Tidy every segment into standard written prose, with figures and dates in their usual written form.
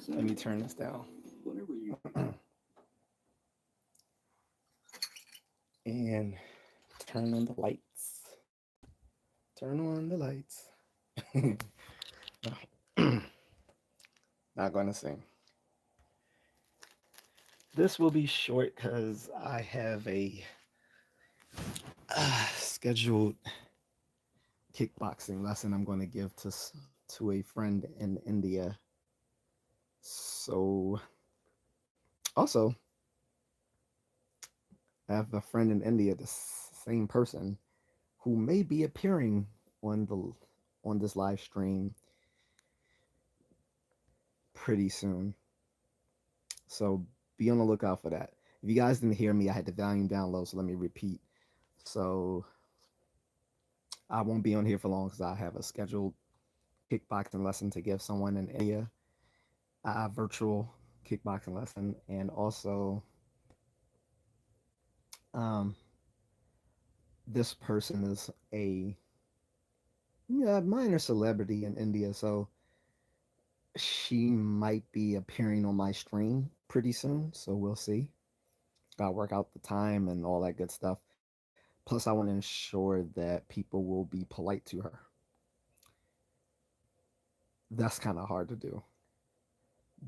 Let me turn this down. And turn on the lights. Turn on the lights. Not going to sing. This will be short because I have a scheduled kickboxing lesson I'm going to give to a friend in India. So, also, I have a friend in India, the same person, who may be appearing on the on this live stream pretty soon. So be on the lookout for that. If you guys didn't hear me, I had the volume down low, so let me repeat. So I won't be on here for long because I have a scheduled kickboxing lesson to give someone in India, a virtual kickboxing lesson, and also um, this person is a minor celebrity in India, so she might be appearing on my stream pretty soon. So we'll see. Gotta work out the time and all that good stuff. Plus, I want to ensure that people will be polite to her. That's kind of hard to do.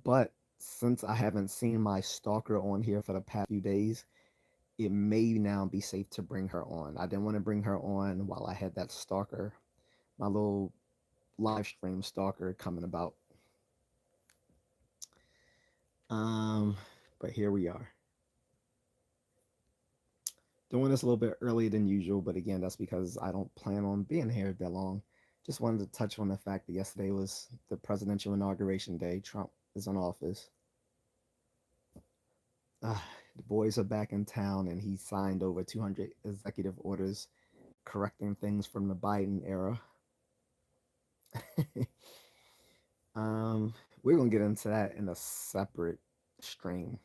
But since I haven't seen my stalker on here for the past few days, it may now be safe to bring her on. I didn't want to bring her on while I had that stalker, my little live stream stalker coming about. Um, but here we are. Doing this a little bit earlier than usual, but again, that's because I don't plan on being here that long. Just wanted to touch on the fact that yesterday was the presidential inauguration day. Trump is in office. The boys are back in town, and he signed over 200 executive orders correcting things from the Biden era. um, we're gonna get into that in a separate stream.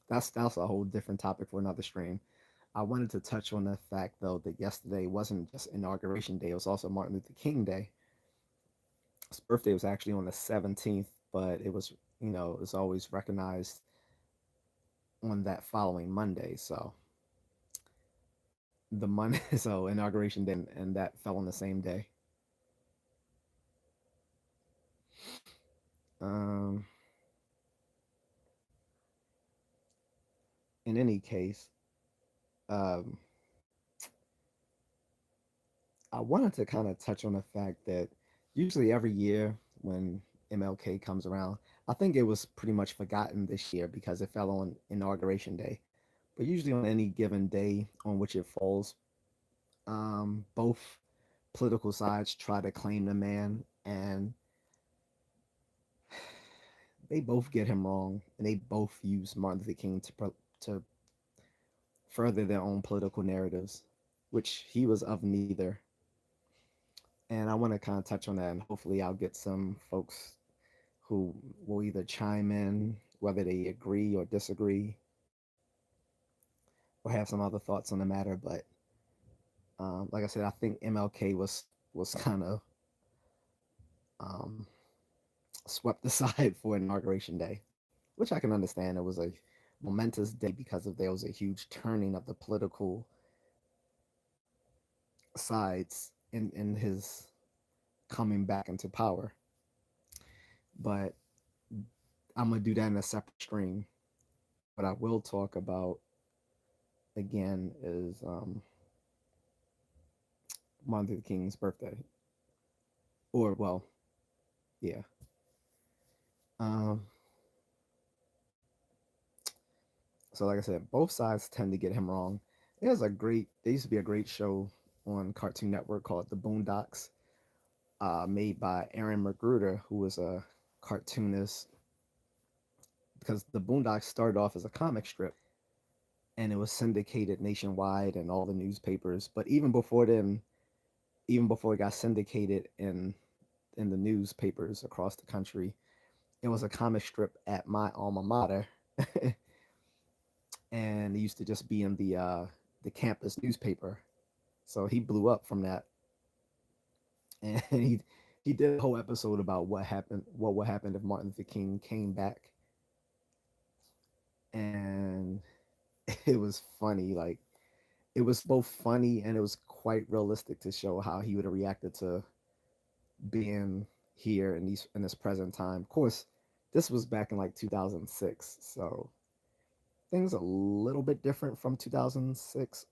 That's a whole different topic for another stream. I wanted to touch on the fact though that yesterday wasn't just inauguration day; it was also Martin Luther King Day. His birthday was actually on the 17th, but it was it's always recognized on that following Monday. So the Monday, so inauguration day, and that fell on the same day. Um, in any case, um, I wanted to kind of touch on the fact that usually every year when MLK comes around, I think it was pretty much forgotten this year because it fell on inauguration day. But usually on any given day on which it falls, both political sides try to claim the man, and they both get him wrong, and they both use Martin Luther King to further their own political narratives, which he was of neither. And I want to kind of touch on that, and hopefully, I'll get some folks who will either chime in, whether they agree or disagree, or have some other thoughts on the matter. But like I said, I think MLK was kind of um, swept aside for inauguration day, which I can understand. It was a momentous day because of there was a huge turning of the political sides in his coming back into power. But I'm gonna do that in a separate stream. What I will talk about again is Martin Luther King's birthday, or well, yeah. Um, so like I said, both sides tend to get him wrong. There used to be a great show on Cartoon Network called The Boondocks, made by Aaron McGruder, who was a cartoonist. Because the Boondocks started off as a comic strip, and it was syndicated nationwide in all the newspapers. But even before it got syndicated in the newspapers across the country, it was a comic strip at my alma mater, and it used to just be in the campus newspaper. So he blew up from that, and he he did a whole episode about what would happen if Martin Luther King came back, and it was funny. Like it was both funny and it was quite realistic to show how he would have reacted to being here in this present time. Of course, this was back in like 2006, so things a little bit different from 2006.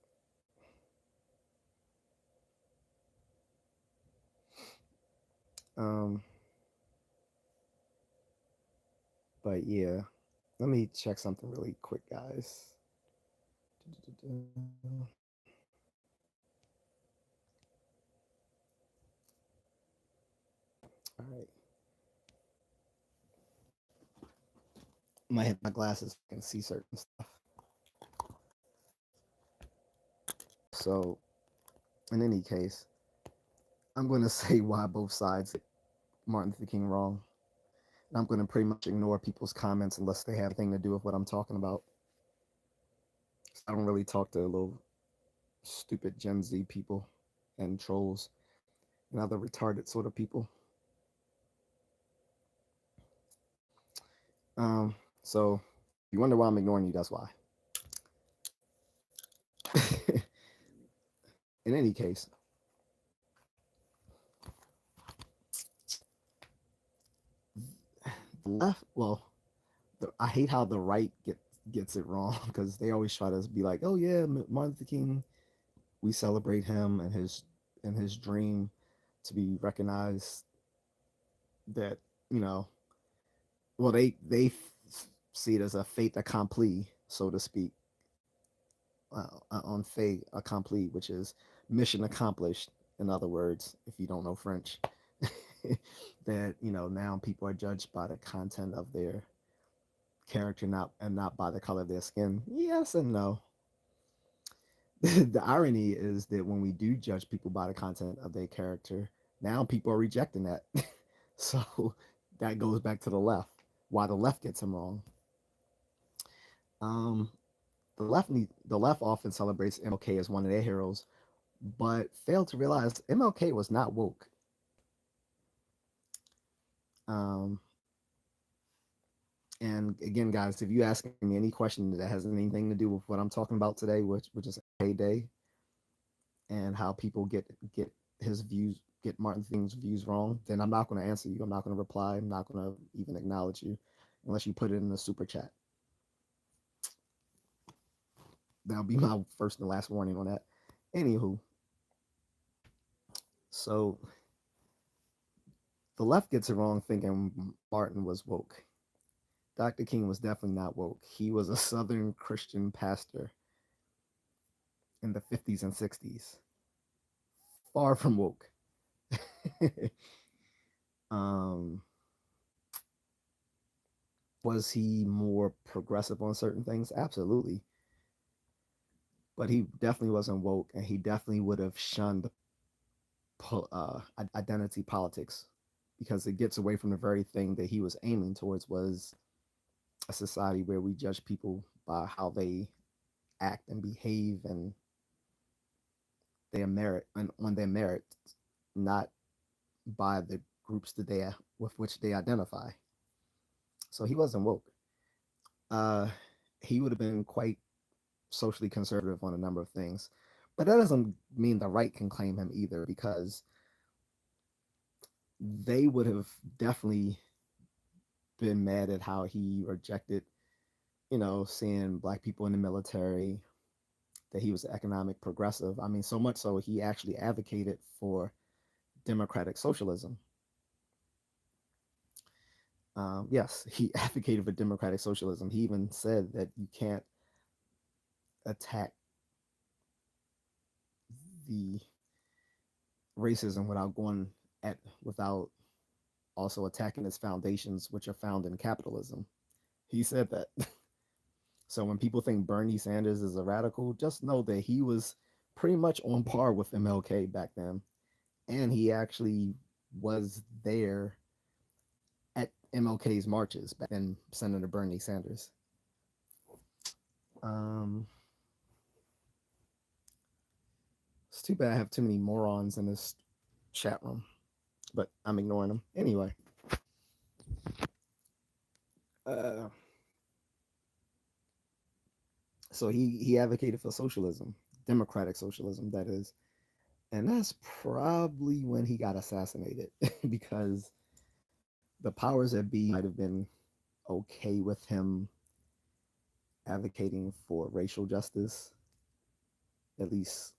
Um, but yeah, let me check something really quick, guys. All right, I might hit my glasses so I can see certain stuff. So, in any case, I'm going to say why both sides hit Martin Luther King wrong. And I'm going to pretty much ignore people's comments unless they have anything to do with what I'm talking about. I don't really talk to little stupid Gen Z people and trolls and other retarded sort of people. So if you wonder why I'm ignoring you, that's why. In any case, the left, well, I hate how the right gets it wrong because they always try to be like, oh yeah, Martin Luther King, we celebrate him and his dream to be recognized. That you know, well they see it as a fait accompli, so to speak, on fait accompli, which is mission accomplished. In other words, if you don't know French, that now people are judged by the content of their character, not by the color of their skin. Yes and no. The irony is that when we do judge people by the content of their character, now people are rejecting that. So that goes back to the left. Why the left gets them wrong. Um, the left often celebrates MLK as one of their heroes, but failed to realize MLK was not woke. Um, and again, guys, if you ask me any question that has anything to do with what I'm talking about today, which is a day and how people get his views, get Martin Luther King's views wrong, then I'm not going to answer you. I'm not going to reply. I'm not going to even acknowledge you unless you put it in the super chat. That'll be my first and last warning on that. Anywho, so the left gets it wrong thinking Martin was woke. Dr. King was definitely not woke. He was a Southern Christian pastor in the 50s and 60s. Far from woke. um, was he more progressive on certain things? Absolutely. But he definitely wasn't woke, and he definitely would have shunned identity politics because it gets away from the very thing that he was aiming towards was a society where we judge people by how they act and behave and their merit and on their merit, not by the groups that they with which they identify. So he wasn't woke. Uh, he would have been quite socially conservative on a number of things, but that doesn't mean the right can claim him either because they would have definitely been mad at how he rejected, seeing black people in the military, that he was economic progressive. I mean, so much so he actually advocated for democratic socialism. Yes, he advocated for democratic socialism. He even said that you can't attack the racism without also attacking its foundations, which are found in capitalism. He said that. So when people think Bernie Sanders is a radical, just know that he was pretty much on par with MLK back then, and he actually was there at MLK's marches back then, Senator Bernie Sanders. Um, it's too bad I have too many morons in this chat room. but I'm ignoring them anyway. Uh, so he advocated for socialism, democratic socialism, that is, and that's probably when he got assassinated because the powers that be might have been okay with him advocating for racial justice, at least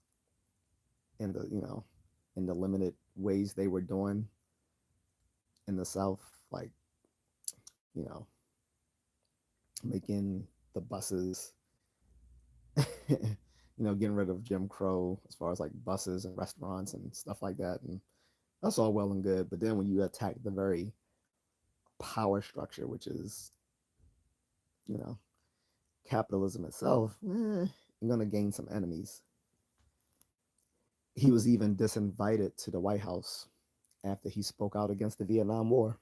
in the in the limited ways they were doing in the South, like you know making the buses, getting rid of Jim Crow as far as like buses and restaurants and stuff like that, and that's all well and good. But then when you attack the very power structure, which is you know capitalism itself, you're gonna gain some enemies. He was even disinvited to the White House after he spoke out against the Vietnam War.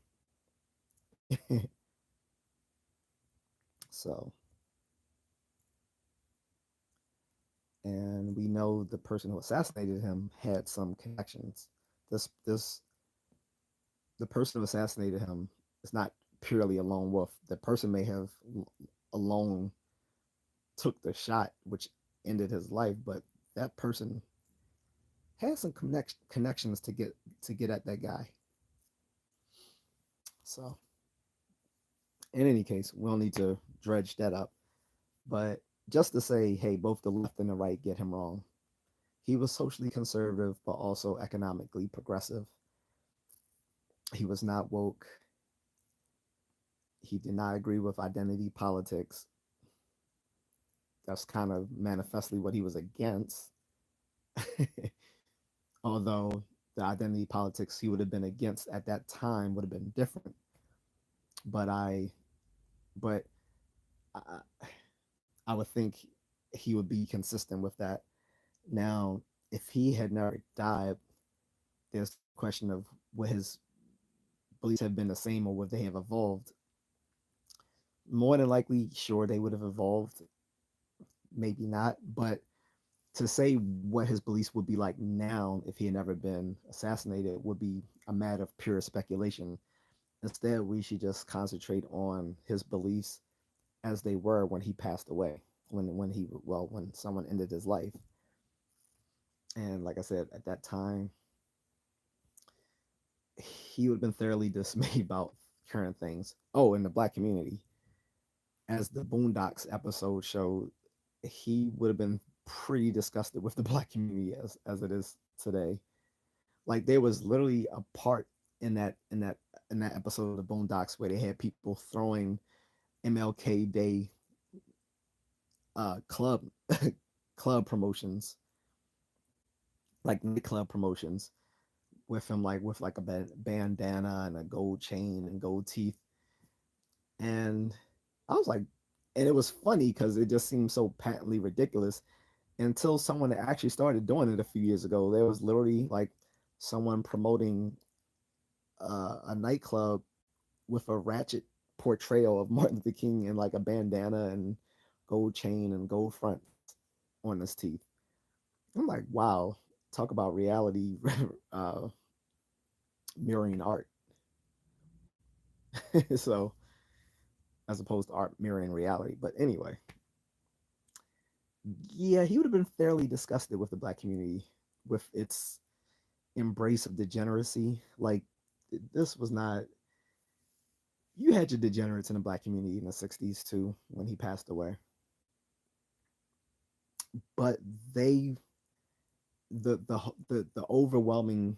So, and we know the person who assassinated him had some connections. This the person who assassinated him is not purely a lone wolf. The person may have alone took the shot, which ended his life, but that person had some connections to get at that guy. So, in any case, we don't need to dredge that up. But just to say, hey, both the left and the right get him wrong. He was socially conservative, but also economically progressive. He was not woke. He did not agree with identity politics. That's kind of manifestly what he was against. Although the identity politics he would have been against at that time would have been different. But but I, I would think he would be consistent with that. Now, if he had never died, there's the question of would his beliefs have been the same or would they have evolved? More than likely, sure, they would have evolved. Maybe not, but to say what his beliefs would be like now if he had never been assassinated would be a matter of pure speculation. Instead, we should just concentrate on his beliefs as they were when he passed away, when someone ended his life. And like I said, at that time, he would have been thoroughly dismayed about current things. Oh, in the black community, as the Boondocks episode showed, he would have been pretty disgusted with the black community as it is today. Like there was literally a part in that episode of the Boondocks where they had people throwing MLK Day club club promotions, like nightclub promotions, with him like with like a bandana and a gold chain and gold teeth, and I was like, and it was funny because it just seemed so patently ridiculous until someone actually started doing it a few years ago. There was literally like someone promoting a nightclub with a ratchet portrayal of Martin Luther King in like a bandana and gold chain and gold fronts on his teeth. I'm like, wow, talk about reality uh, mirroring art. So, as opposed to art mirroring reality. But anyway, yeah, he would have been fairly disgusted with the black community, with its embrace of degeneracy. Like, this was not. You had your degenerates in the black community in the '60s too when he passed away, but they the overwhelming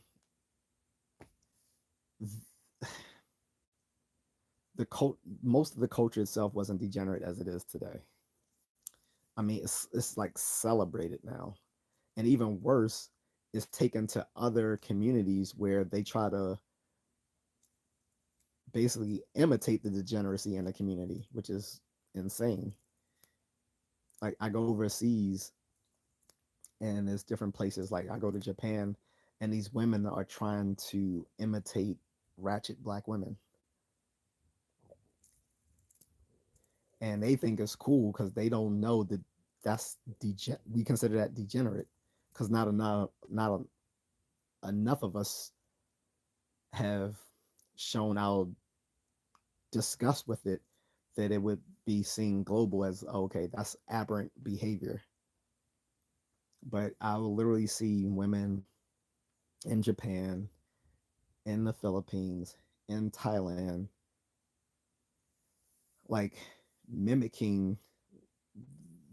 most of the culture itself wasn't degenerate as it is today. I mean, it's like celebrated now, and even worse, it's taken to other communities where they try to basically imitate the degeneracy in the community, which is insane. Like I go overseas, and there's different places. Like I go to Japan, and these women are trying to imitate ratchet black women, and they think it's cool because they don't know that we consider that degenerate because not enough of us have shown our disgust with it, that it would be seen global as, okay, that's aberrant behavior. But I will literally see women in Japan, in the Philippines, in Thailand, like mimicking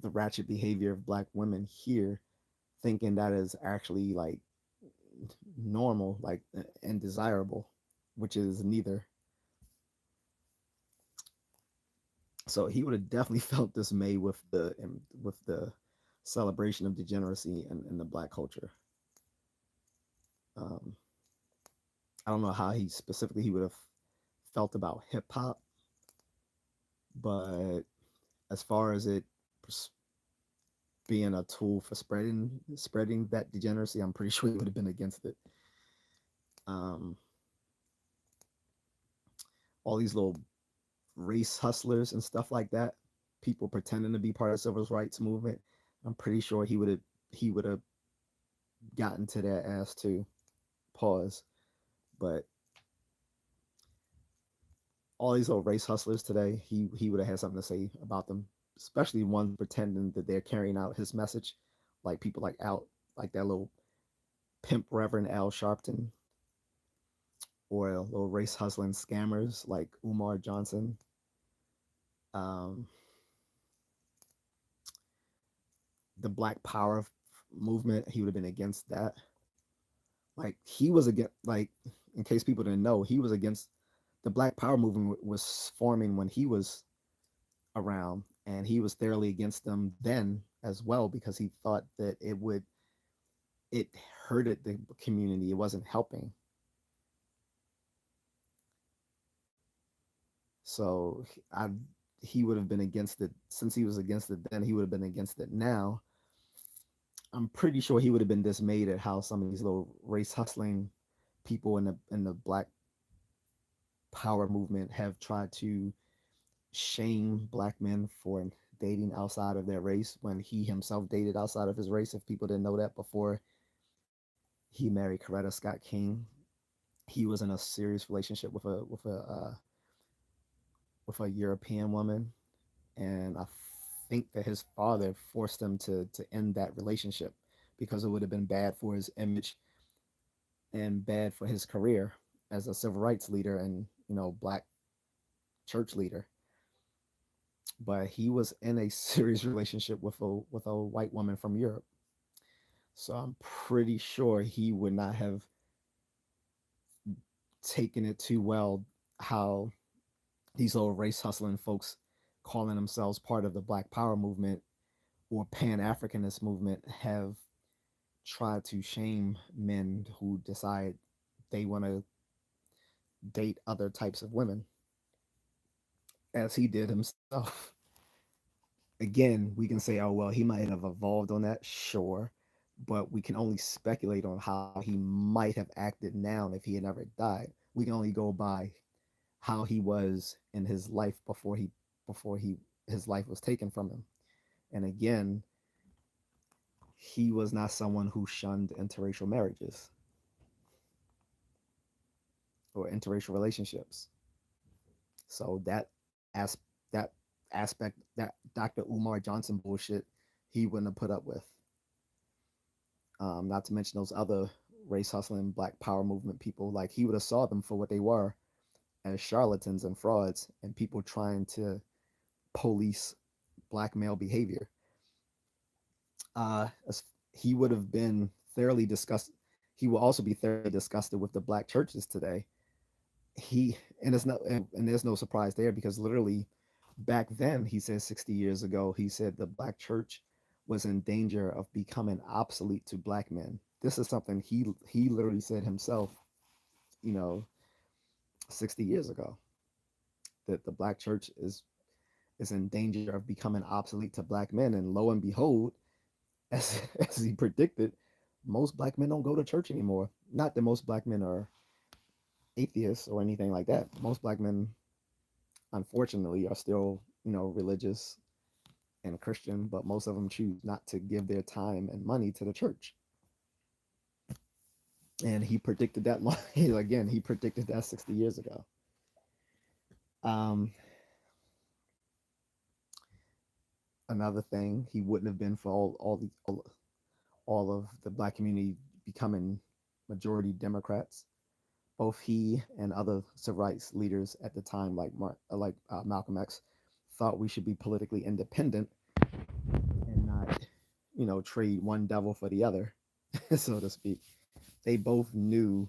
the ratchet behavior of black women here, thinking that is actually like normal, like and desirable, which is neither. So he would have definitely felt dismay with the celebration of degeneracy in the black culture. Um, I don't know how he would have felt about hip hop, but as far as it being a tool for spreading that degeneracy, I'm pretty sure he would have been against it. Um, all these little race hustlers and stuff like that, people pretending to be part of the civil rights movement, I'm pretty sure he would have gotten to their ass too. Pause. But all these little race hustlers today, he would have had something to say about them, especially ones pretending that they're carrying out his message, like people like Al, like that little pimp Reverend Al Sharpton, or little race hustling scammers like Umar Johnson. Um, the Black Power movement, he would have been against that. Like he was against, like in case people didn't know, he was against the Black Power movement was forming when he was around, and he was thoroughly against them then as well because he thought that it hurted the community. It wasn't helping. So he would have been against it since he was against it then. He would have been against it now. I'm pretty sure he would have been dismayed at how some of these little race hustling people in the Black Power movement have tried to shame black men for dating outside of their race when he himself dated outside of his race. If people didn't know that before he married Coretta Scott King, he was in a serious relationship with a European woman, and I think that his father forced him to end that relationship because it would have been bad for his image and bad for his career as a civil rights leader and black church leader. But he was in a serious relationship with a white woman from Europe. So I'm pretty sure he would not have taken it too well how these little race hustling folks calling themselves part of the Black Power movement or Pan Africanist movement have tried to shame men who decide they want to date other types of women, as he did himself. Again, we can say, oh, well, he might have evolved on that, sure, but we can only speculate on how he might have acted now if he had never died. We can only go by how he was in his life before he his life was taken from him. And again, he was not someone who shunned interracial marriages or interracial relationships. So as that aspect, that Dr. Umar Johnson bullshit, he wouldn't have put up with. Not to mention those other race hustling Black Power movement people. Like he would have saw them for what they were, as charlatans and frauds and people trying to police black male behavior. Uh, he would have been thoroughly disgusted. He will also be thoroughly disgusted with the black churches today. He and there's no surprise there because literally back then he said 60 years ago he said the black church was in danger of becoming obsolete to black men. This is something he literally said himself, you know, 60 years ago, that the black church is in danger of becoming obsolete to black men. And lo and behold, as he predicted, most black men don't go to church anymore. Not that most black men are atheists or anything like that. Most black men, unfortunately, are still, religious and Christian, but most of them choose not to give their time and money to the church. And he predicted that again. He predicted that 60 years ago. Um, Another thing, he wouldn't have been for all of the black community becoming majority Democrats. Both he and other civil rights leaders at the time, Malcolm X, thought we should be politically independent and not, trade one devil for the other, so to speak. They both knew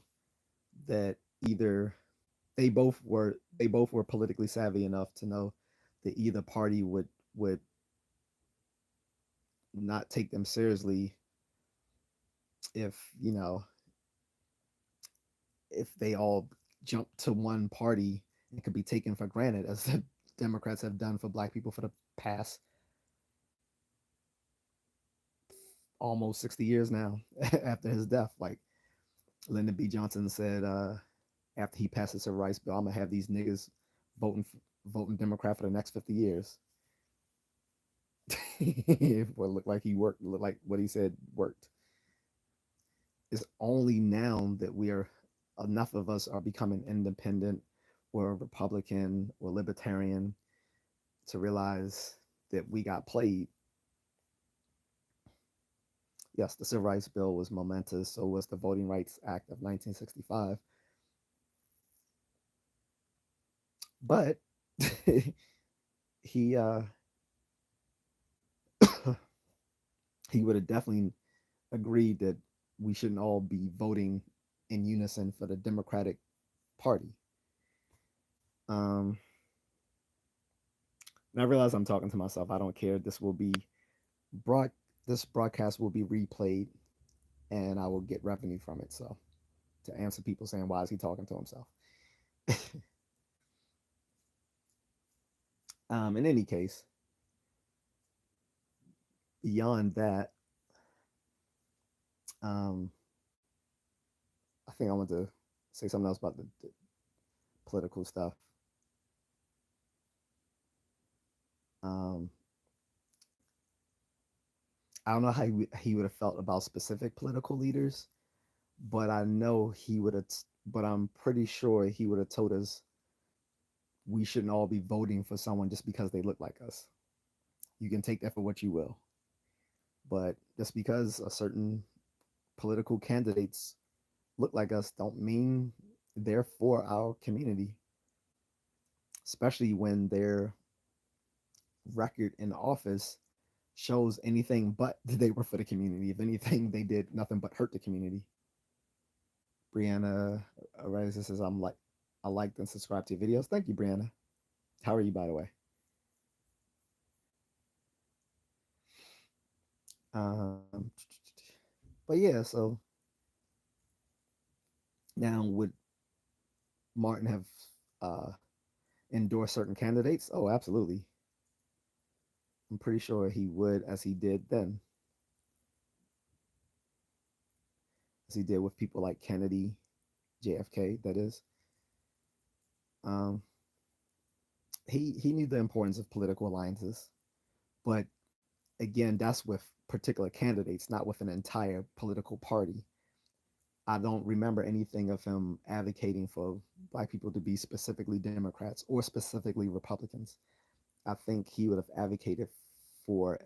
that either they both were politically savvy enough to know that either party would not take them seriously if if they all jump to one party and could be taken for granted as the Democrats have done for black people for the past almost 60 years now after his death. Like Lyndon B. Johnson said after he passed the civil rights bill, I'm gonna have these niggas voting voting Democrat for the next 50 years. What looked like he worked, looked like what he said worked. It's only now that we are enough of us are becoming independent or Republican or libertarian to realize that we got played. Yes, the Civil Rights Bill was momentous. So was the Voting Rights Act of 1965. But he he would have definitely agreed that we shouldn't all be voting in unison for the Democratic Party. Um, and I realize I'm talking to myself. I don't care. Broad. This broadcast will be replayed, and I will get revenue from it. So to answer people saying why is he talking to himself? In any case, beyond that, um, I think I want to say something else about the political stuff. Um, I don't know how he would have felt about specific political leaders, but I know he would have. But I'm pretty sure he would have told us we shouldn't all be voting for someone just because they look like us. You can take that for what you will, but just because a certain political candidates look like us don't mean they're for our community, especially when their record in office shows anything but they were for the community. If anything, they did nothing but hurt the community. Brianna Reza says, I liked and subscribed to your videos. Thank you, Brianna. How are you, by the way? Um, but yeah, so now would Martin have uh, endorsed certain candidates? Oh, absolutely. I'm pretty sure he would, as he did then, as he did with people like Kennedy, JFK, that is. Um, he knew the importance of political alliances, but again, that's with particular candidates, not with an entire political party. I don't remember anything of him advocating for black people to be specifically Democrats or specifically Republicans. I think he would have advocated for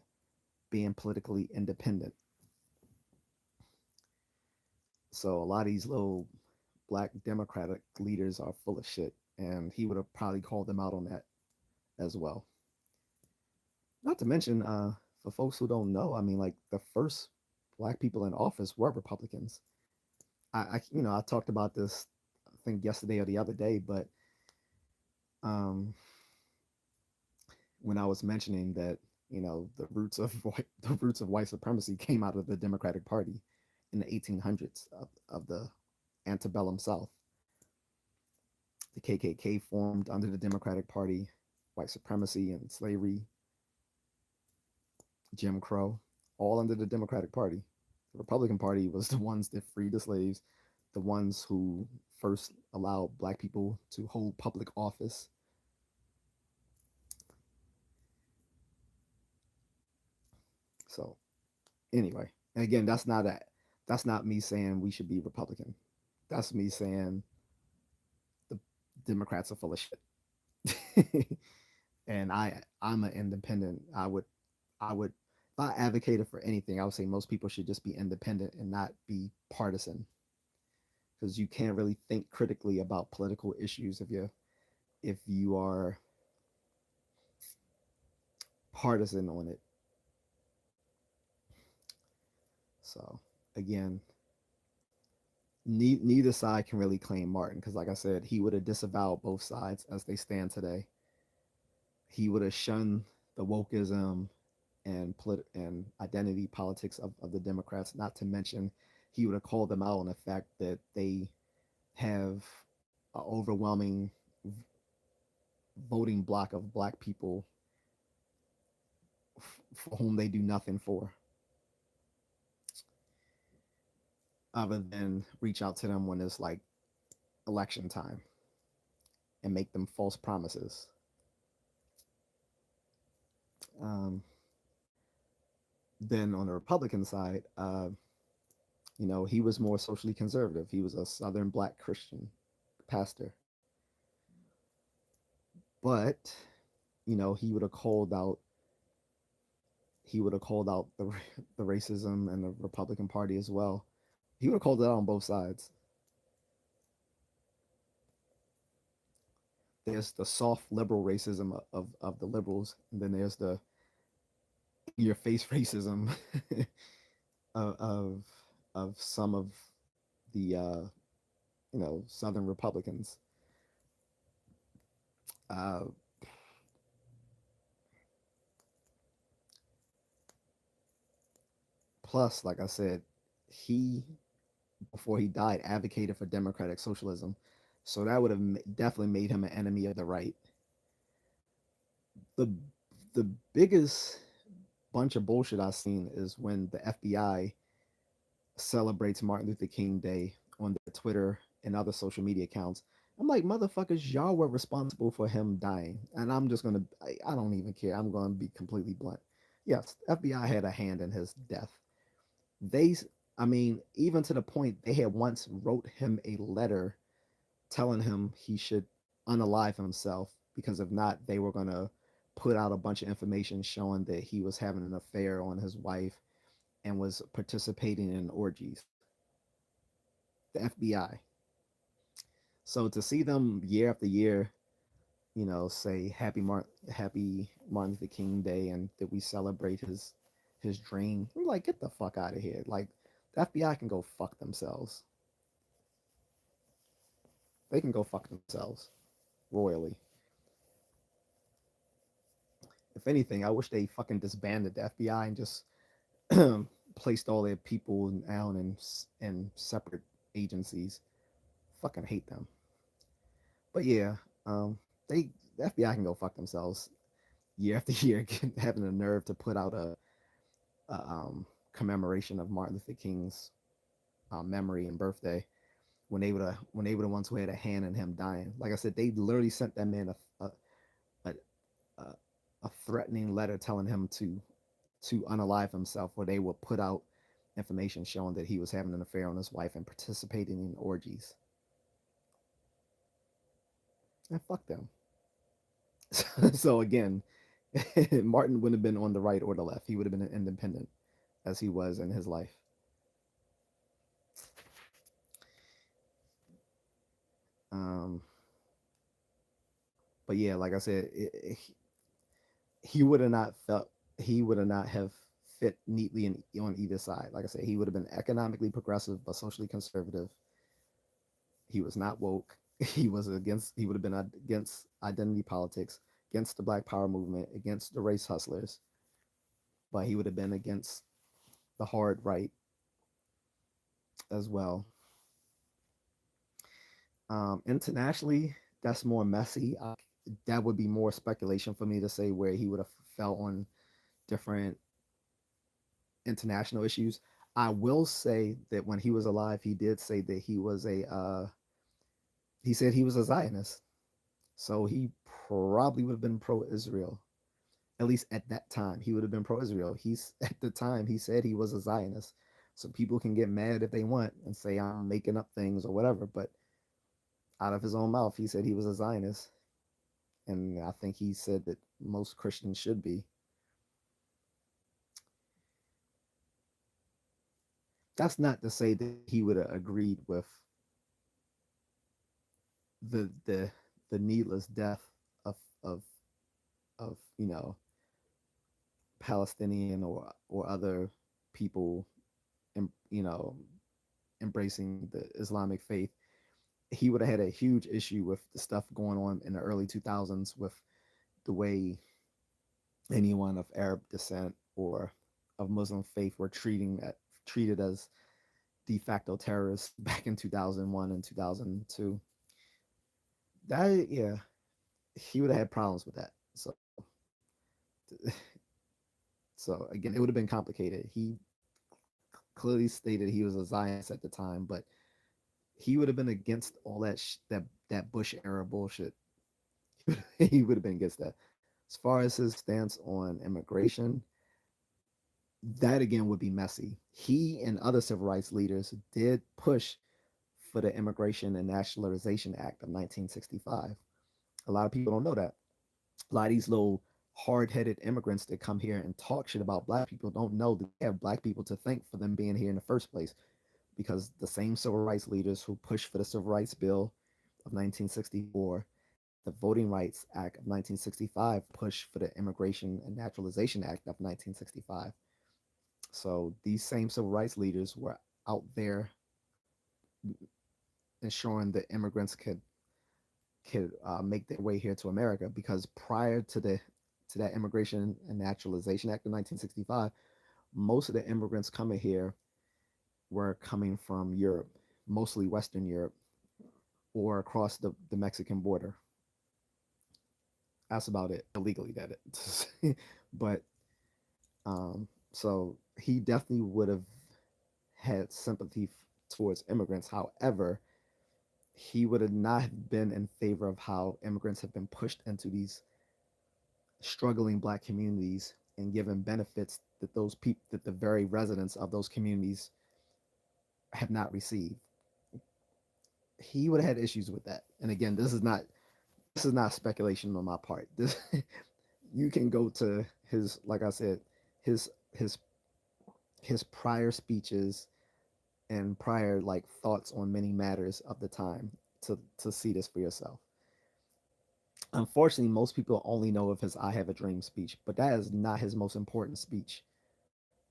being politically independent. So a lot of these little black Democratic leaders are full of shit, and he would have probably called them out on that as well. Not to mention, for folks who don't know, I mean, like the first black people in office were Republicans. I talked about this, I think yesterday or the other day, but um, when I was mentioning that, the roots of white supremacy came out of the Democratic Party in the 1800s of the antebellum South. The KKK formed under the Democratic Party, white supremacy and slavery, Jim Crow, all under the Democratic Party. The Republican Party was the ones that freed the slaves, the ones who first allowed black people to hold public office. So anyway, and again, That's not me saying we should be Republican. That's me saying the Democrats are full of shit. And I'm an independent. I would if I advocated for anything, I would say most people should just be independent and not be partisan, because you can't really think critically about political issues if you are partisan on it. So again, neither side can really claim Martin, because, like I said, he would have disavowed both sides as they stand today. He would have shunned the wokeism and identity politics of the Democrats. Not to mention, he would have called them out on the fact that they have an overwhelming voting block of black people for whom they do nothing for, other than reach out to them when it's like election time and make them false promises. Um, then on the Republican side, he was more socially conservative. He was a Southern black Christian pastor, but he would have called out the the racism and the Republican Party as well. He would have called it out on both sides. There's the soft liberal racism of the liberals, and then there's the in your face racism of some of the Southern Republicans. Uh, Plus, like I said, he before he died advocated for democratic socialism, so that would have definitely made him an enemy of the right. The the biggest bunch of bullshit I've seen is when the FBI celebrates Martin Luther King Day on their Twitter and other social media accounts. I'm like, motherfuckers, y'all were responsible for him dying. And I'm just gonna I don't even care. I'm gonna be completely blunt. Yes, FBI had a hand in his death. They I mean, even to the point they had once wrote him a letter telling him he should unalive himself, because if not, they were gonna put out a bunch of information showing that he was having an affair on his wife and was participating in orgies. The FBI. So to see them year after year, say Happy Martin Luther King Day, and that we celebrate his dream, I'm like, get the fuck out of here. Like, the FBI can go fuck themselves. They can go fuck themselves royally. If anything, I wish they fucking disbanded the FBI and just placed all their people down in separate agencies. Fucking hate them. But yeah, um, the FBI can go fuck themselves year after year, having the nerve to put out a commemoration of Martin Luther King's memory and birthday, when they were the ones who had a hand in him dying. Like I said, they literally sent that man a, a, a threatening letter telling him to unalive himself, where they would put out information showing that he was having an affair on his wife and participating in orgies. And fuck them. So again, Martin wouldn't have been on the right or the left. He would have been an independent, as he was in his life. Um, but yeah, like I said, he would have not felt he would have not have fit neatly on either side. Like I said, he would have been economically progressive but socially conservative. He was not woke. He would have been against identity politics, against the Black Power movement, against the race hustlers, but he would have been against the hard right as well. Internationally, that's more messy. That would be more speculation for me to say where he would have fell on different international issues. I will say that when he was alive, he did say that he said he was a Zionist. So he probably would have been pro-Israel. At least at that time, he would have been pro-Israel. He's at the time he said he was a Zionist, So people can get mad if they want and say I'm making up things or whatever, but out of his own mouth, he said he was a Zionist, and I think he said that most Christians should be. That's not to say that he would have agreed with the the needless death of of of Palestinian or other people, you know, embracing the Islamic faith. He would have had a huge issue with the stuff going on in the early 2000s with the way anyone of Arab descent or of Muslim faith were treated as de facto terrorists back in 2001 and 2002. That yeah, he would have had problems with that. So again, it would have been complicated. He clearly stated he was a Zionist at the time, but he would have been against all that Bush era bullshit. He would have been against that. As far as his stance on immigration, that again would be messy. He and other civil rights leaders did push for the Immigration and Nationalization Act of 1965. A lot of people don't know that. A lot of these little hard-headed immigrants that come here and talk shit about black people don't know that they have black people to thank for them being here in the first place, because the same civil rights leaders who pushed for the Civil Rights Bill of 1964, the Voting Rights Act of 1965, pushed for the Immigration and Naturalization Act of 1965. So these same civil rights leaders were out there ensuring that immigrants could make their way here to America, because prior to that Immigration and Naturalization Act of 1965, most of the immigrants coming here were coming from Europe, mostly Western Europe, or across the Mexican border. That's about it. Illegally, that it. But so he definitely would have had sympathy towards immigrants. However, he would have not been in favor of how immigrants have been pushed into these struggling black communities and given benefits that those people, that the very residents of those communities have not received. He would have had issues with that. And again, this is not speculation on my part. This you can go to his, like I said, his his his prior speeches and prior like thoughts on many matters of the time to see this for yourself. Unfortunately, most people only know of his "I Have a Dream" speech, but that is not his most important speech.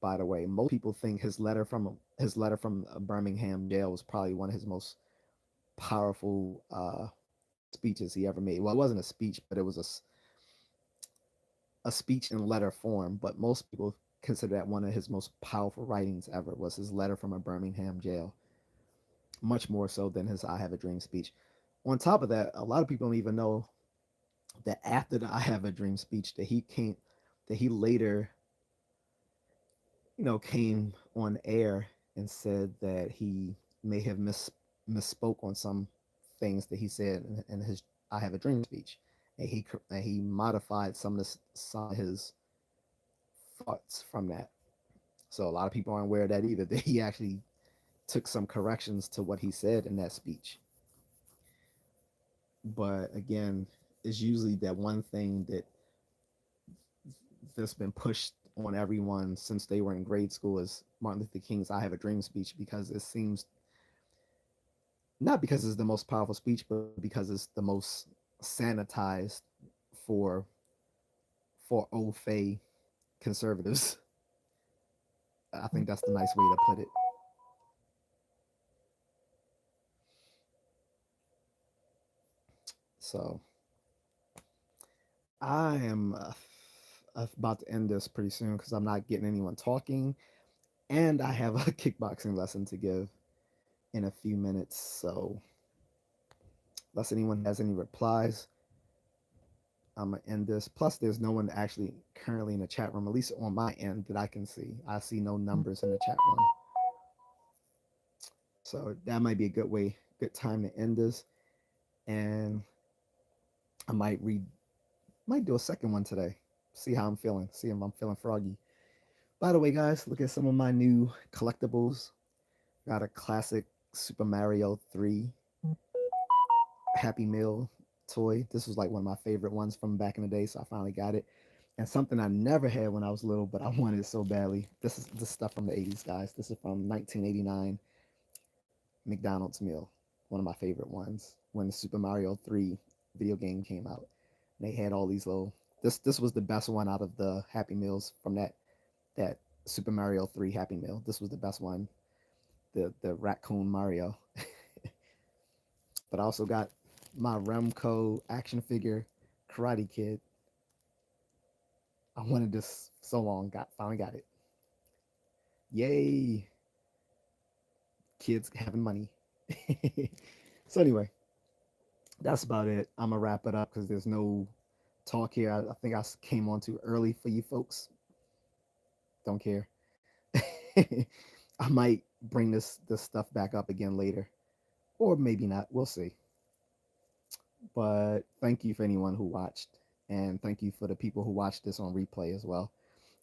By the way, most people think his letter from Birmingham jail was probably one of his most powerful speeches he ever made. Well, it wasn't a speech, but it was a speech in letter form. But most people consider that one of his most powerful writings ever was his letter from a Birmingham jail, much more so than his "I Have a Dream" speech. On top of that, a lot of people don't even know that after the "I Have a Dream" speech, that he later, came on air and said that he may have misspoke on some things that he said in his "I Have a Dream" speech, and he modified some of his thoughts from that. So a lot of people aren't aware of that either. That he actually took some corrections to what he said in that speech. But again, it's usually that one thing that's been pushed on everyone since they were in grade school is Martin Luther King's "I Have a Dream" speech, because it seems, not because it's the most powerful speech, but because it's the most sanitized for old fay conservatives. I think that's the nice way to put it. So I am about to end this pretty soon because I'm not getting anyone talking, and I have a kickboxing lesson to give in a few minutes. So unless anyone has any replies, I'm gonna end this. Plus, there's no one actually currently in the chat room, at least on my end that I can see. I see no numbers in the chat room, so that might be a good time to end this. And I might do a second one today. See how I'm feeling. See if I'm feeling froggy. By the way, guys, look at some of my new collectibles. Got a classic Super Mario 3 Happy Meal toy. This was like one of my favorite ones from back in the day, so I finally got it. And something I never had when I was little, but I wanted it so badly. This stuff from the 80s, guys. This is from 1989 McDonald's meal. One of my favorite ones. When the Super Mario 3 video game came out. And they had all these little this was the best one out of the Happy Meals from that Super Mario 3 Happy Meal. This was the best one. The raccoon Mario. But I also got my Remco action figure Karate Kid. I wanted this so long. Got finally got it. Yay! Kids having money. So anyway, that's about it. I'm gonna wrap it up because there's no talk here. I think I came on too early for you folks. Don't care. I might bring this stuff back up again later, or maybe not. We'll see. But thank you for anyone who watched, and thank you for the people who watched this on replay as well.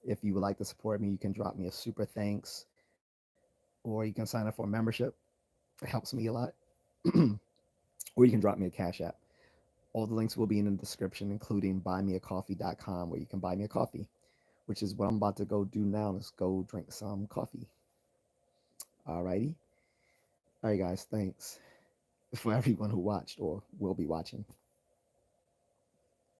If you would like to support me, you can drop me a super thanks, or you can sign up for a membership. It helps me a lot. Or you can drop me a cash app. All the links will be in the description, including buymeacoffee.com, where you can buy me a coffee, which is what I'm about to go do now. Let's go drink some coffee. Alrighty. All right, guys. Thanks for everyone who watched or will be watching.